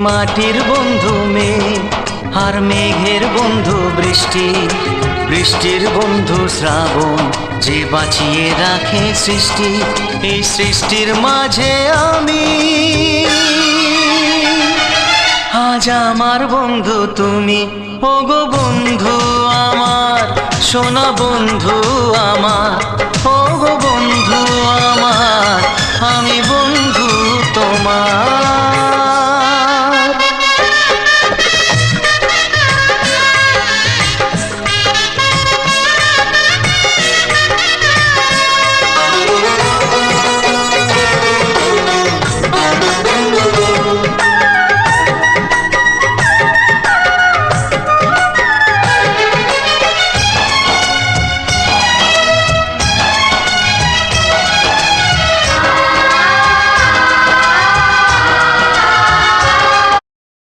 মাটির বন্ধু মেঘ, আর মেঘের বন্ধু বৃষ্টি, বৃষ্টির বন্ধু শ্রাবণ, যে বাঁচিয়ে রাখে সৃষ্টি। এই সৃষ্টির মাঝে আমি, আজ আমার বন্ধু তুমি। ওগো বন্ধু আমার, সোনা বন্ধু আমার, ওগো বন্ধু আমার, আমি বন্ধু তোমার।